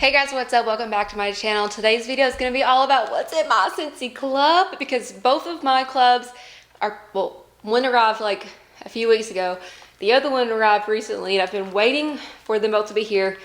Hey guys, what's up? Welcome back to my channel. Today's video is going to be all about what's in my Scentsy club, because both of my clubs are, well, one arrived like a few weeks ago. The other one arrived recently, and I've been waiting for them both to be here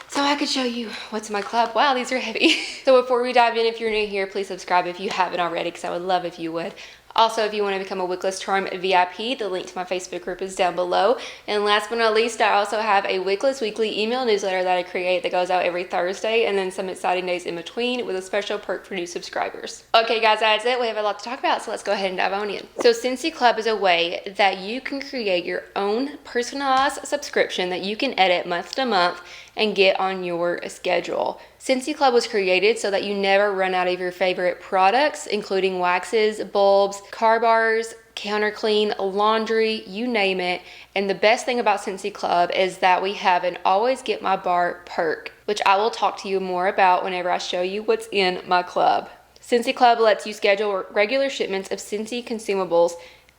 so I could show you what's in my club. Wow, these are heavy. So before we dive in, if you're new here, please subscribe if you haven't already, because I would love if you would. Also, if you want to become a Wickless Charm VIP, the link to my Facebook group is down below. And last but not least, I also have a Wickless weekly email newsletter that I create that goes out every Thursday, and then some exciting days in between with a special perk for new subscribers. Okay guys, that's it. We have a lot to talk about, so let's go ahead and dive on in. So Scentsy Club is a way that you can create your own personalized subscription that you can edit month to month and get on your schedule. Scentsy Club was created so that you never run out of your favorite products, including waxes, bulbs, car bars, counter clean, laundry, you name it. And the best thing about Scentsy Club is that we have an always get my bar perk, which I will talk to you more about whenever I show you what's in my club. Scentsy Club lets you schedule regular shipments of Scentsy consumables,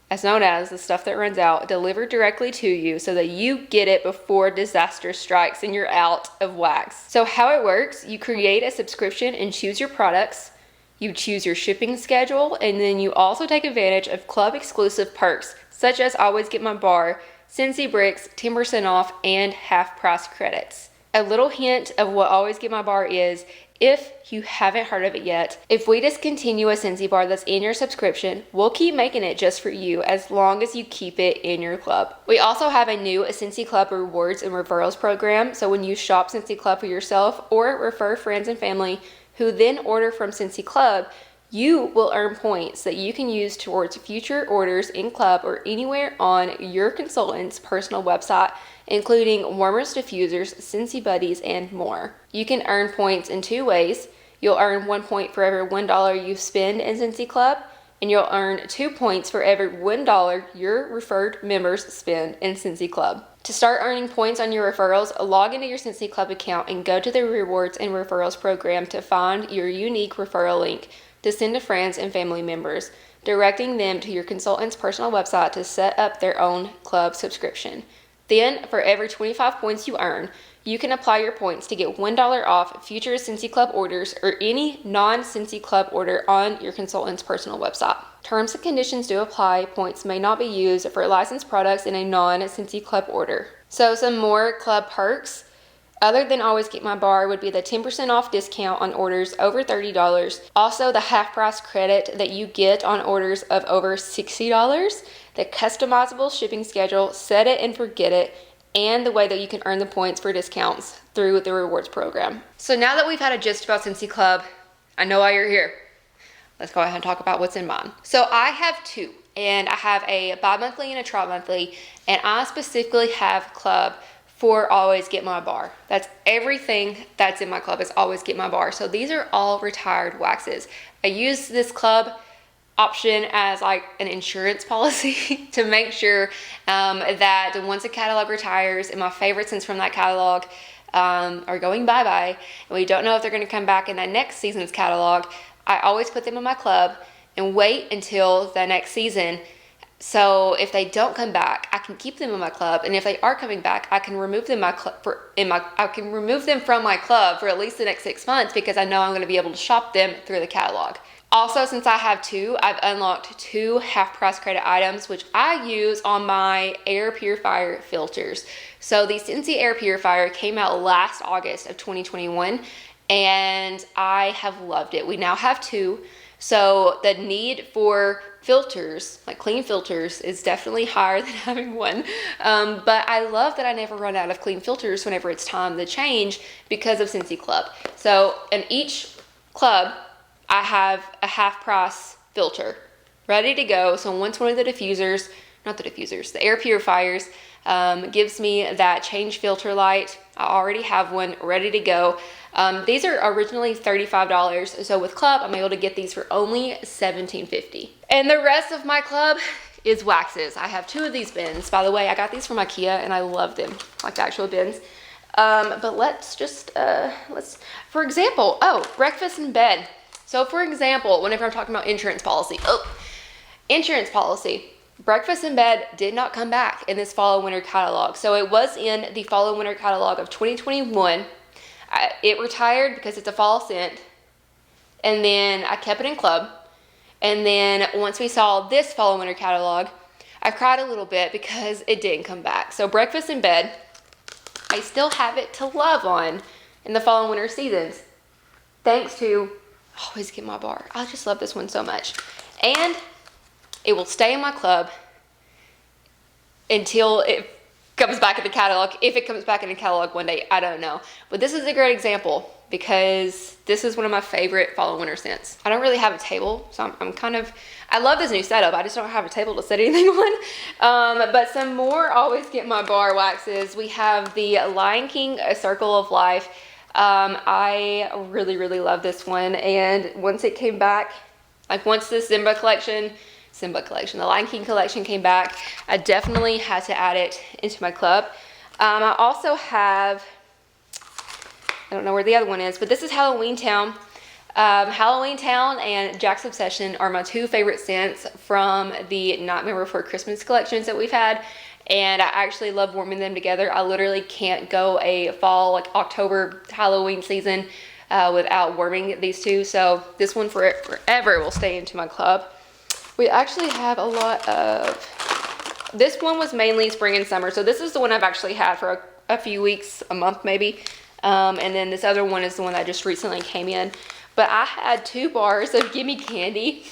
as known as the stuff that runs out, delivered directly to you so that you get it before disaster strikes and you're out of wax. So how it works, you create a subscription and choose your products, you choose your shipping schedule, and then you also take advantage of club exclusive perks such as Always Get My Bar, Scentsy Bricks, 10% off, and half price credits. A little hint of what Always Get My Bar is, if you haven't heard of it yet, if we discontinue a Scentsy bar that's in your subscription, we'll keep making it just for you as long as you keep it in your club. We also have a new Scentsy Club rewards and referrals program, so when you shop Scentsy Club for yourself or refer friends and family who then order from Scentsy Club, you will earn points that you can use towards future orders in club or anywhere on your consultant's personal website, including warmers, diffusers, Scentsy buddies, and more. You can earn points in two ways. You'll earn 1 point for every $1 you spend in Scentsy Club, and you'll earn 2 points for every $1 your referred members spend in Scentsy Club. To start earning points on your referrals, log into your Scentsy Club account and go to the rewards and referrals program to find your unique referral link to send to friends and family members, directing them to your consultant's personal website to set up their own club subscription. Then, for every 25 points you earn, you can apply your points to get $1 off future Scentsy Club orders or any non-Scentsy Club order on your consultant's personal website. Terms and conditions do apply. Points may not be used for licensed products in a non-Scentsy Club order. So some more club perks other than Always Get My Bar would be the 10% off discount on orders over $30. Also, the half price credit that you get on orders of over $60. The customizable shipping schedule, set it and forget it, and the way that you can earn the points for discounts through the rewards program. So now that we've had a gist about Scentsy Club, I know why you're here. Let's go ahead and talk about what's in mine. So I have two, and I have a bi-monthly and a tri-monthly, and I specifically have club for Always Get My Bar. That's everything that's in my club is Always Get My Bar. So these are all retired waxes. I use this club option as like an insurance policy to make sure that once a catalog retires and my favorite scents from that catalog are going bye-bye, and we don't know if they're going to come back in that next season's catalog, I always put them in my club and wait until the next season. So if they don't come back, I can keep them in my club, and if they are coming back, I can remove them from my club for at least the next 6 months, because I know I'm going to be able to shop them through the catalog. Also, since I have two, I've unlocked 2 half price credit items, which I use on my air purifier filters. So the Scentsy air purifier came out last August of 2021, and I have loved it. We now have 2. So the need for filters, like clean filters, is definitely higher than having 1. But I love that I never run out of clean filters whenever it's time to change because of Scentsy Club. So in each club, I have a half price filter ready to go. So once one of the diffusers, the air purifiers, gives me that change filter light, I already have one ready to go. These are originally $35, so with club, I'm able to get these for only $17.50. And the rest of my club is waxes. I have 2 of these bins. By the way, I got these from IKEA, and I love them, like the actual bins. But let's just, for example, breakfast in bed. So for example, whenever I'm talking about insurance policy, breakfast in bed did not come back in this fall and winter catalog. So it was in the fall and winter catalog of 2021. It retired because it's a fall scent, and then I kept it in club. And then once we saw this fall and winter catalog, I cried a little bit because it didn't come back. So breakfast in bed, I still have it to love on in the fall and winter seasons. Thanks to Always Get My Bar. I just love this one so much. And it will stay in my club until it comes back in the catalog. If it comes back in the catalog one day, I don't know. But this is a great example because this is one of my favorite fall and winter scents. I don't really have a table, so I'm kind of, I love this new setup. I just don't have a table to set anything on. But some more Always Get My Bar waxes. We have the Lion King A Circle of Life. I really, really love this one. And once it came back, like once the the Lion King collection came back, I definitely had to add it into my club. I also have, I don't know where the other one is, but this is Halloween Town. Halloween Town and Jack's Obsession are my two favorite scents from the Nightmare Before Christmas collections that we've had. And I actually love warming them together. I literally can't go a fall, like October Halloween season without warming these two. So this one forever will stay into my club. We actually have a lot of, this one was mainly spring and summer. So this is the one I've actually had for a few weeks, a month maybe. And then this other one is the one that just recently came in. But I had 2 bars of Gimme Candy.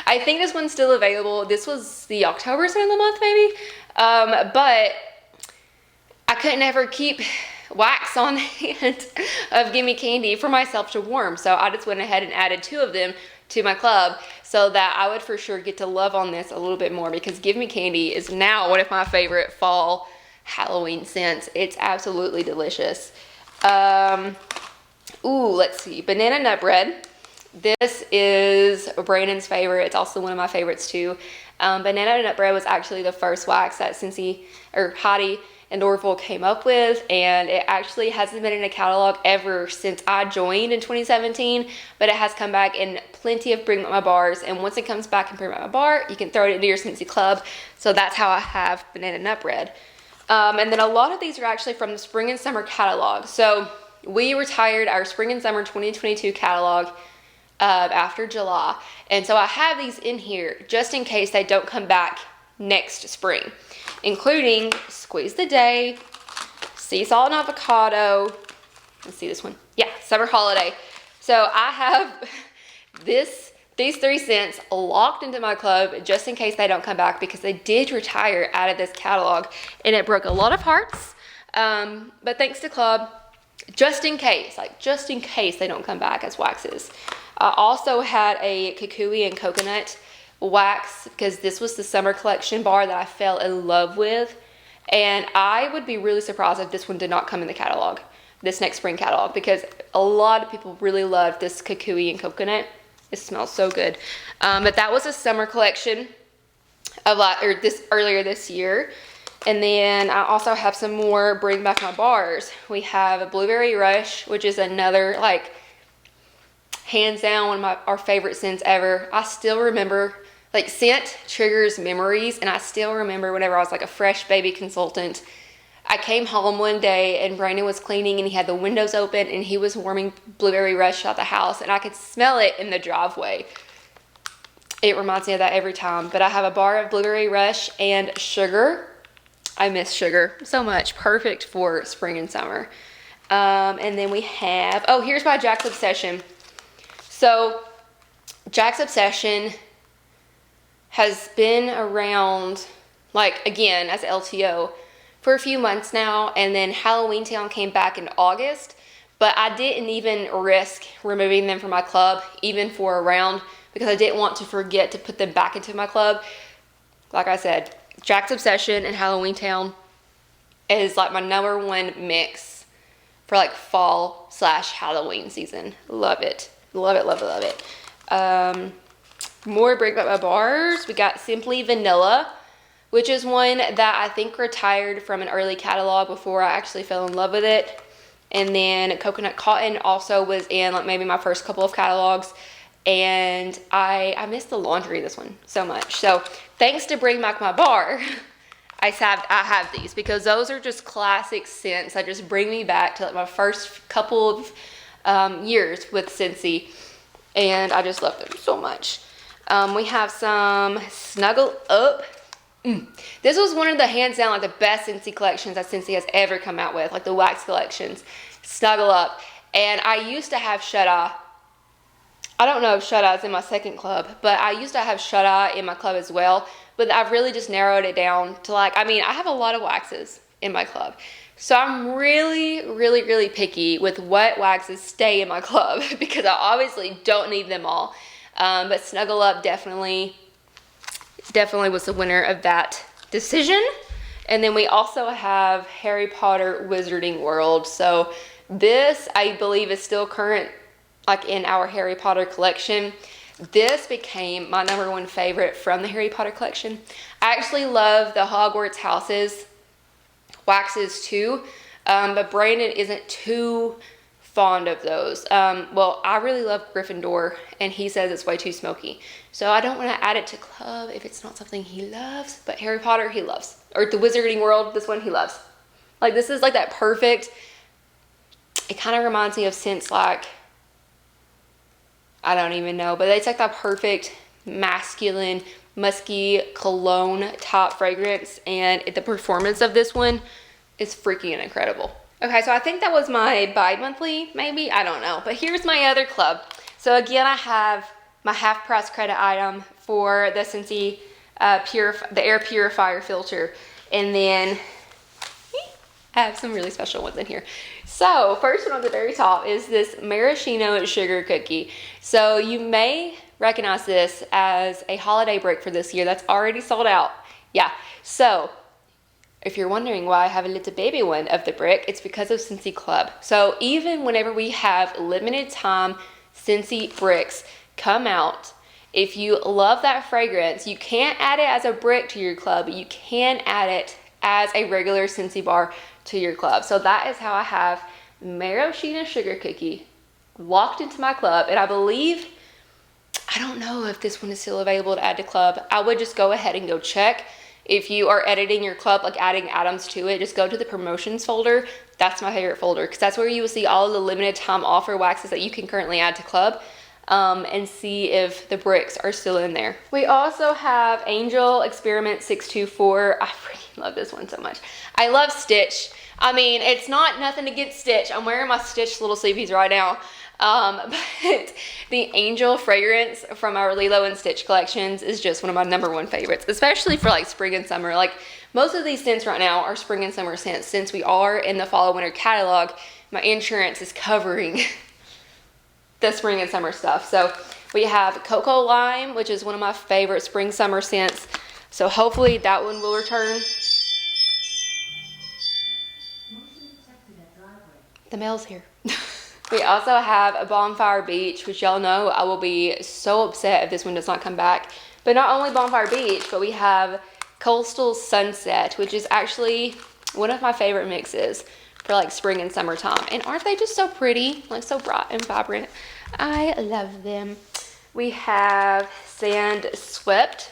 I think this one's still available. This was the October scent of the month maybe. But I couldn't ever keep wax on hand of Gimme Candy for myself to warm. So I just went ahead and added 2 of them to my club so that I would for sure get to love on this a little bit more, because Gimme Candy is now one of my favorite fall Halloween scents. It's absolutely delicious. Ooh, let's see, Banana Nut Bread. This is Brandon's favorite. It's also one of my favorites too. Banana Nut Bread was actually the first wax that Scentsy, or Heidi and Orville came up with, and it actually hasn't been in a catalog ever since I joined in 2017, but it has come back in plenty of Bring Back My Bars, and once it comes back in Bring Back My Bar, you can throw it into your Scentsy Club. So that's how I have Banana Nut Bread. And then a lot of these are actually from the spring and summer catalog. So we retired our spring and summer 2022 catalog after July. And so I have these in here just in case they don't come back next spring, including Squeeze the Day, Sea Salt and Avocado. Let's see this one. Yeah, Summer Holiday. So I have these 3 scents locked into my club just in case they don't come back, because they did retire out of this catalog and it broke a lot of hearts. But thanks to club, just in case they don't come back as waxes. I also had a Kukui and Coconut wax because this was the summer collection bar that I fell in love with, and I would be really surprised if this one did not come in the catalog, this next spring catalog, because a lot of people really loved this Kukui and Coconut. It smells so good. But that was a summer collection of earlier this year. And then I also have some more Bring Back My Bars. We have a Blueberry Rush, which is another, like, hands down one of our favorite scents ever. I still remember, like, scent triggers memories, and I still remember whenever I was like a fresh baby consultant, I came home one day and Brandon was cleaning and he had the windows open and he was warming Blueberry Rush out the house, and I could smell it in the driveway. It reminds me of that every time. But I have a bar of Blueberry Rush and Sugar. I miss Sugar so much. Perfect for spring and summer. And then we have, oh, here's my Jack's Obsession. So Jack's Obsession has been around, like, again, as LTO for a few months now. And then Halloween Town came back in August, but I didn't even risk removing them from my club, even for a round, because I didn't want to forget to put them back into my club. Like I said, Jack's Obsession and Halloween Town is like my #1 mix for like fall / Halloween season. Love it. Love it, love it, love it. More Bring Back My Bars. We got Simply Vanilla, which is one that I think retired from an early catalog before I actually fell in love with it. And then Coconut Cotton also was in like maybe my first couple of catalogs. And I missed the laundry this one so much. So thanks to Bring Back My Bar, I have these because those are just classic scents that just bring me back to like my first couple of years with Scentsy, and I just love them so much. We have some Snuggle Up. This was one of the hands down like the best Scentsy collections that Scentsy has ever come out with, like the wax collections. Snuggle Up. And I used to have Shut Eye. I don't know if Shut Eye is in my second club, but I used to have Shut Eye in my club as well. But I've really just narrowed it down to like, I mean, I have a lot of waxes in my club. So I'm really picky with what waxes stay in my club because I obviously don't need them all. But Snuggle Up definitely was the winner of that decision. And then we also have Harry Potter Wizarding World. So this, I believe, is still current, like in our Harry Potter collection. This became my #1 favorite from the Harry Potter collection. I actually love the Hogwarts houses waxes too, but Brandon isn't too fond of those. Well, I really love Gryffindor, and he says it's way too smoky. So I don't want to add it to club if it's not something he loves, but Harry Potter he loves. Or the Wizarding World, this one he loves. Like this is like that perfect, it kind of reminds me of scents like, I don't even know, but it's like that perfect masculine, musky cologne top fragrance, and the performance of this one is freaking incredible. Okay, so I think that was my bi-monthly, maybe, I don't know. But here's my other club. So again, I have my half price credit item for the Scentsy the air purifier filter. And then I have some really special ones in here. So first one on the very top is this maraschino sugar cookie. So you may recognize this as a holiday brick for this year that's already sold out. Yeah, so if you're wondering why I have a little baby one of the brick, it's because of Scentsy Club. So even whenever we have limited time Scentsy bricks come out, if you love that fragrance, you can't add it as a brick to your club, but you can add it as a regular Scentsy bar to your club. So that is how I have maraschino sugar cookie walked into my club, and I believe, I don't know if this one is still available to add to club. I would just go ahead and go check. If you are editing your club, like adding items to it, just go to the promotions folder. That's my favorite folder because that's where you will see all of the limited time offer waxes that you can currently add to club, and see if the bricks are still in there. We also have Angel Experiment 624. I freaking love this one so much. I love Stitch. I mean, it's not nothing against Stitch. I'm wearing my Stitch little sleeveys right now. But the Angel fragrance from our Lilo and Stitch collections is just one of my #1 favorites, especially for like spring and summer. Like most of these scents right now are spring and summer scents. Since we are in the fall and winter catalog, my insurance is covering the spring and summer stuff. So we have Cocoa Lime, which is one of my favorite spring summer scents. So hopefully that one will return. The mail's here. We also have a Bonfire Beach, which y'all know I will be so upset if this one does not come back. But not only Bonfire Beach, but we have Coastal Sunset, which is actually one of my favorite mixes for like spring and summertime. And aren't they just so pretty? Like so bright and vibrant. I love them. We have Sand Swept,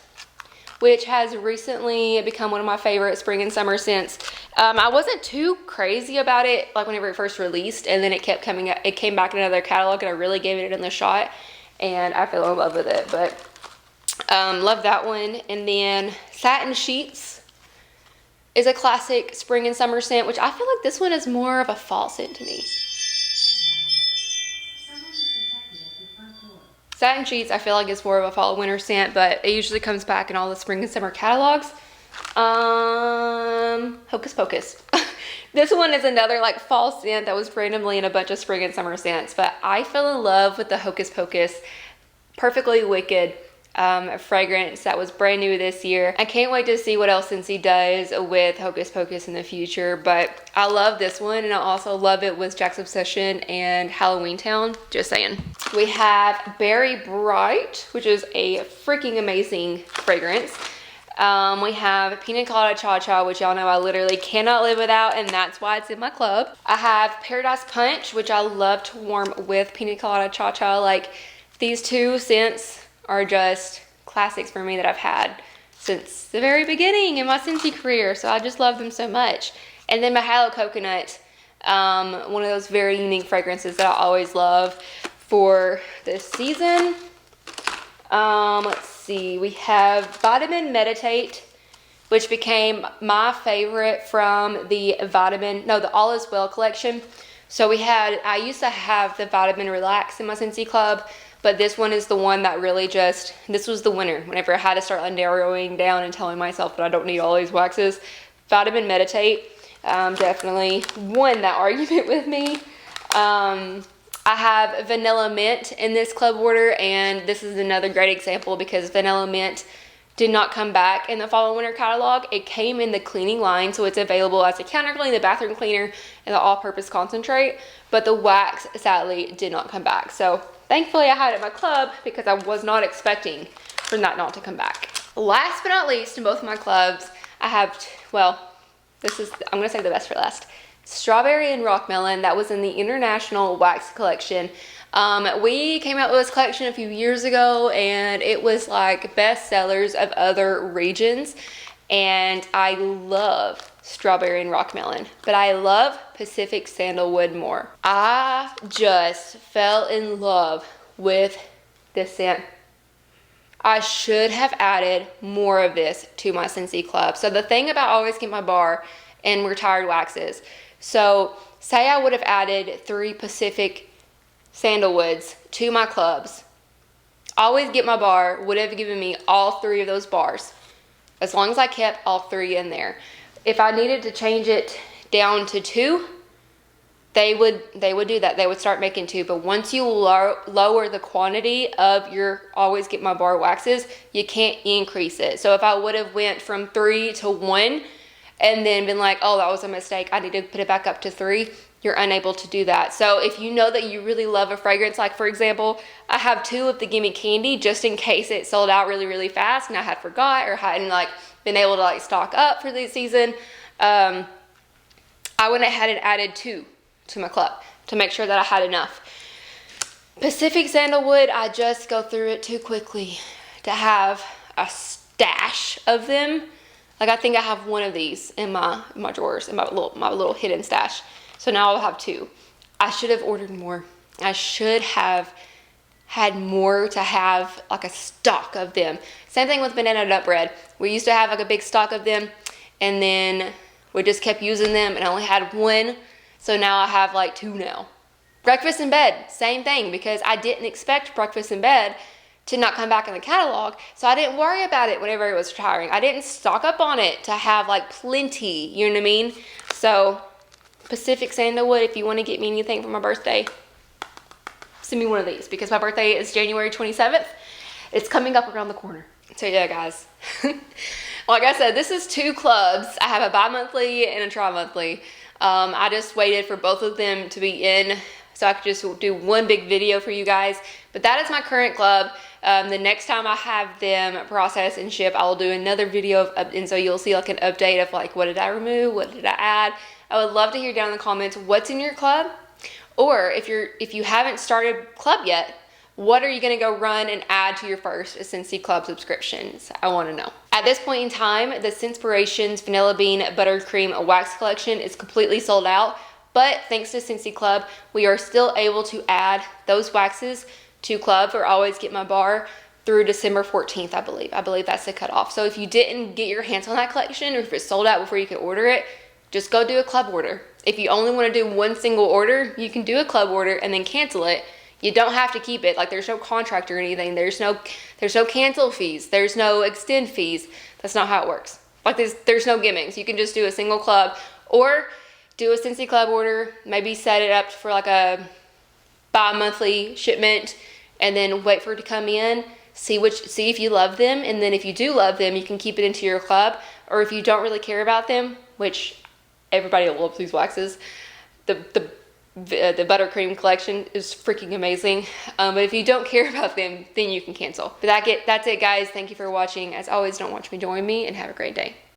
which has recently become one of my favorite spring and summer scents. I wasn't too crazy about it like whenever it first released, and then it kept coming up. It came back in another catalog, and I really gave it another shot, and I fell in love with it. But love that one. And then Satin Sheets is a classic spring and summer scent, which I feel like this one is more of a fall scent to me. Satin Sheets, I feel like it's more of a fall winter scent, but it usually comes back in all the spring and summer catalogs. Hocus Pocus. This one is another like fall scent that was randomly in a bunch of spring and summer scents, but I fell in love with the Hocus Pocus Perfectly Wicked fragrance that was brand new this year. I can't wait to see what else Scentsy does with Hocus Pocus in the future, but I love this one, and I also love it with Jack's Obsession and Halloween Town, just saying. We have Berry Bright, which is a freaking amazing fragrance. We have Pina Colada Cha Cha, which y'all know I literally cannot live without, and that's why it's in my club. I have Paradise Punch, which I love to warm with Pina Colada Cha Cha. Like, these two scents are just classics for me that I've had since the very beginning in my Scentsy career. So I just love them so much. And then my Halo Coconut, one of those very unique fragrances that I always love for this season. Let's see, we have Vitamin Meditate, which became my favorite from the All Is Well collection. So I used to have the Vitamin Relax in my Scentsy Club, but this one is the one that really this was the winner. Whenever I had to start narrowing down and telling myself that I don't need all these waxes, Vitamin Meditate definitely won that argument with me. I have Vanilla Mint in this club order, and this is another great example because Vanilla Mint did not come back in the fall and winter catalog. It came in the cleaning line, so it's available as a counter clean, the bathroom cleaner, and the all-purpose concentrate, but the wax sadly did not come back. So thankfully I had it in my club because I was not expecting for that not to come back. Last but not least, in both of my clubs, I have, I'm gonna save the best for last. Strawberry and Rock Melon, that was in the International Wax Collection. We came out with this collection a few years ago, and it was like best sellers of other regions, and I love Strawberry and Rock Melon, but I love Pacific Sandalwood more. I just fell in love with this scent. I should have added more of this to my Scentsy Club. So the thing about Always Get My Bar and retired waxes, so say I would have added 3 Pacific Sandalwoods to my clubs, Always Get My Bar would have given me all 3 of those bars, as long as I kept all 3 in there. If I needed to change it down to 2, they would do that. They would start making 2. But once you lower the quantity of your Always Get My Bar waxes, you can't increase it. So if I would have went from 3 to 1 and then been like, oh, that was a mistake, I need to put it back up to 3, you're unable to do that. So if you know that you really love a fragrance, like for example, I have 2 of the Gimme Candy just in case it sold out really, really fast and I had forgot or hadn't been able to stock up for the season, I went ahead and added 2 to my club to make sure that I had enough. Pacific Sandalwood, I just go through it too quickly to have a stash of them. I think I have 1 of these in my drawers, in my little hidden stash. So now I'll have 2. I should have ordered more. I should have had more to have a stock of them. Same thing with banana nut bread. We used to have a big stock of them, and then we just kept using them and I only had 1. So now I have 2 now. Breakfast in Bed, same thing, because I didn't expect Breakfast in Bed to not come back in the catalog, so I didn't worry about it whenever it was retiring. I didn't stock up on it to have plenty, you know what I mean? So Pacific Sandalwood, if you want to get me anything for my birthday, send me one of these, because my birthday is January 27th. It's coming up around the corner. So yeah, guys. Like I said, this is 2 clubs. I have a bi-monthly and a tri-monthly. I just waited for both of them to be in so I could just do one big video for you guys. But that is my current club. The next time I have them process and ship, I will do another video and so you'll see an update of what did I remove, what did I add. I would love to hear down in the comments what's in your club, or if you haven't started club yet, what are you going to go run and add to your first Scentsy Club subscriptions? I want to know. At this point in time, the Scentspirations Vanilla Bean Buttercream Wax Collection is completely sold out, but thanks to Scentsy Club, we are still able to add those waxes to club or Always Get My Bar through December 14th, I believe. I believe that's the cutoff. So if you didn't get your hands on that collection, or if it's sold out before you could order it, just go do a club order. If you only want to do one single order, you can do a club order and then cancel it. You don't have to keep it. There's no contract or anything. There's no cancel fees. There's no extend fees. That's not how it works. There's no gimmicks. You can just do a single club or do a Scentsy Club order, maybe set it up for a bi-monthly shipment and then wait for it to come in, see if you love them, and then if you do love them, you can keep it into your club. Or if you don't really care about them, which everybody loves these waxes, the buttercream collection is freaking amazing. But if you don't care about them, then you can cancel. But that's it, guys. Thank you for watching. As always, don't watch me, join me, and have a great day.